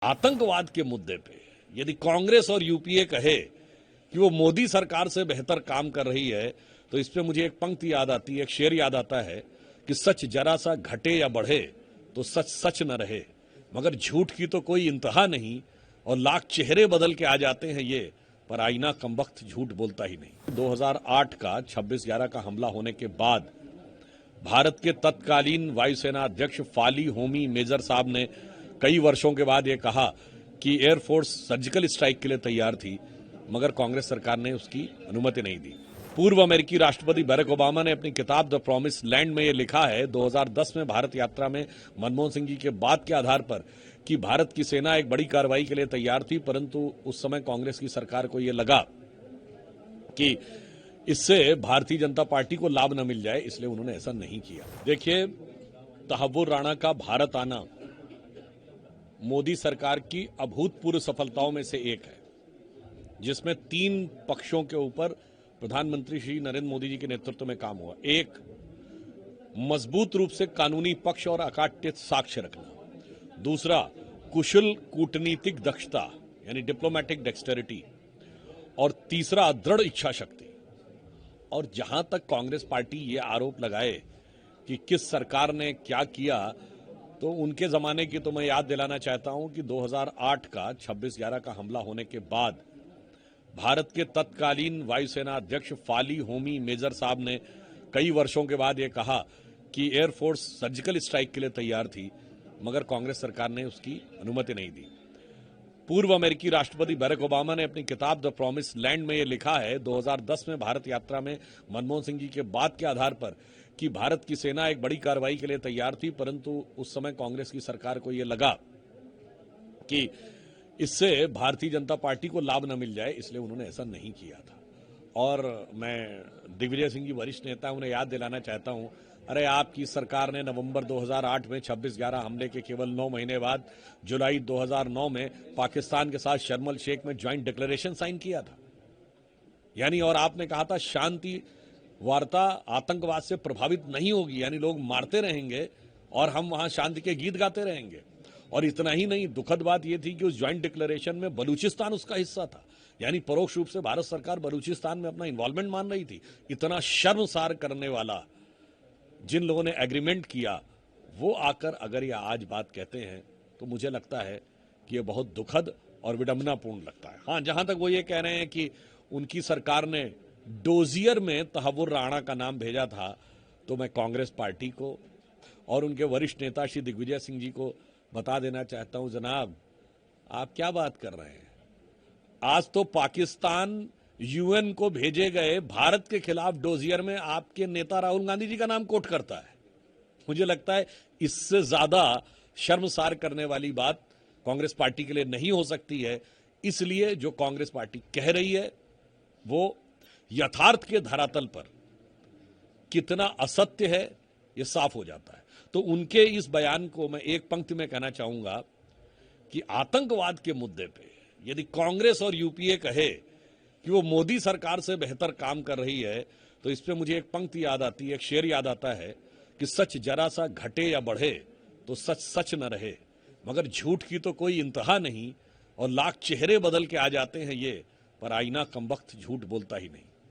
आतंकवाद के मुद्दे पे यदि कांग्रेस और यूपीए कहे कि वो मोदी सरकार से बेहतर काम कर रही है, तो इस पे मुझे एक पंक्ति याद आती है, एक शेर याद आता है कि सच जरा सा घटे या बढ़े तो सच सच न रहे, मगर झूठ की तो कोई इंतहा नहीं और लाख चेहरे बदल के आ जाते हैं ये, पर आईना कमबख्त झूठ बोलता ही नहीं। 2008 का 26/11 का हमला होने के बाद भारत के तत्कालीन वायुसेना अध्यक्ष फाली होमी मेजर साहब ने कई वर्षों के बाद ये कहा कि एयरफोर्स सर्जिकल स्ट्राइक के लिए तैयार थी, मगर कांग्रेस सरकार ने उसकी अनुमति नहीं दी। पूर्व अमेरिकी राष्ट्रपति बराक ओबामा ने अपनी किताब द प्रॉमिस लैंड में ये लिखा है 2010 में भारत यात्रा में मनमोहन सिंह जी के बाद के आधार पर कि भारत की सेना एक बड़ी कार्रवाई के लिए तैयार थी, परंतु उस समय कांग्रेस की सरकार को यह लगा कि इससे भारतीय जनता पार्टी को लाभ न मिल जाए, इसलिए उन्होंने ऐसा नहीं किया। देखिए, तहव्वुर राणा का भारत आना मोदी सरकार की अभूतपूर्व सफलताओं में से एक है, जिसमें 3 पक्षों के ऊपर प्रधानमंत्री श्री नरेंद्र मोदी जी के नेतृत्व में काम हुआ। एक, मजबूत रूप से कानूनी पक्ष और अकाट्य साक्ष्य रखना। दूसरा, कुशल कूटनीतिक दक्षता यानी डिप्लोमेटिक डेक्सटेरिटी। और तीसरा, दृढ़ इच्छा शक्ति। और जहां तक कांग्रेस पार्टी ये आरोप लगाए कि किस सरकार ने क्या किया, तो उनके जमाने की तो मैं याद दिलाना चाहता हूं कि 2008 का 26/11 का हमला होने के बाद भारत के तत्कालीन वायुसेना अध्यक्ष फाली होमी मेजर साहब ने कई वर्षों के बाद ये कहा कि एयरफोर्स सर्जिकल स्ट्राइक के लिए तैयार थी, मगर कांग्रेस सरकार ने उसकी अनुमति नहीं दी। पूर्व अमेरिकी राष्ट्रपति बराक ओबामा ने अपनी किताब द प्रॉमिस लैंड में ये लिखा है 2010 में भारत यात्रा में मनमोहन सिंह जी के बाद के आधार पर कि भारत की सेना एक बड़ी कार्रवाई के लिए तैयार थी, परंतु उस समय कांग्रेस की सरकार को यह लगा कि इससे भारतीय जनता पार्टी को लाभ न मिल जाए, इसलिए उन्होंने ऐसा नहीं किया था। और मैं दिग्विजय सिंह जी वरिष्ठ नेता, उन्हें याद दिलाना चाहता हूं, अरे आपकी सरकार ने नवंबर 2008 में 26/11 हमले के केवल 9 महीने बाद जुलाई 2009 में पाकिस्तान के साथ शर्म शेख में ज्वाइंट डिक्लेरेशन साइन किया था। यानी और आपने कहा था शांति वार्ता आतंकवाद से प्रभावित नहीं होगी, यानी लोग मारते रहेंगे और हम वहां शांति के गीत गाते रहेंगे। और इतना ही नहीं, दुखद बात यह थी कि उस ज्वाइंट डिक्लेरेशन में बलूचिस्तान उसका हिस्सा था, यानी परोक्ष रूप से भारत सरकार बलूचिस्तान में अपना इन्वॉल्वमेंट मान रही थी। इतना शर्मसार करने वाला जिन लोगों ने एग्रीमेंट किया, वो आकर अगर ये आज बात कहते हैं, तो मुझे लगता है कि ये बहुत दुखद और विडंबनापूर्ण लगता है। हाँ, जहां तक वो ये कह रहे हैं कि उनकी सरकार ने डोजियर में तहव्वुर राणा का नाम भेजा था, तो मैं कांग्रेस पार्टी को और उनके वरिष्ठ नेता श्री दिग्विजय सिंह जी को बता देना चाहता हूं, जनाब आप क्या बात कर रहे हैं। आज तो पाकिस्तान यूएन को भेजे गए भारत के खिलाफ डोजियर में आपके नेता राहुल गांधी जी का नाम कोट करता है। मुझे लगता है इससे ज्यादा शर्मसार करने वाली बात कांग्रेस पार्टी के लिए नहीं हो सकती है। इसलिए जो कांग्रेस पार्टी कह रही है वो यथार्थ के धरातल पर कितना असत्य है ये साफ हो जाता है। तो उनके इस बयान को मैं एक पंक्ति में कहना चाहूंगा कि आतंकवाद के मुद्दे पे यदि कांग्रेस और यूपीए कहे कि वो मोदी सरकार से बेहतर काम कर रही है, तो इस पे मुझे एक पंक्ति याद आती है, एक शेर याद आता है कि सच जरा सा घटे या बढ़े तो सच सच न रहे, मगर झूठ की तो कोई इंतहा नहीं और लाख चेहरे बदल के आ जाते हैं ये, पर आईना कमबख्त झूठ बोलता ही नहीं।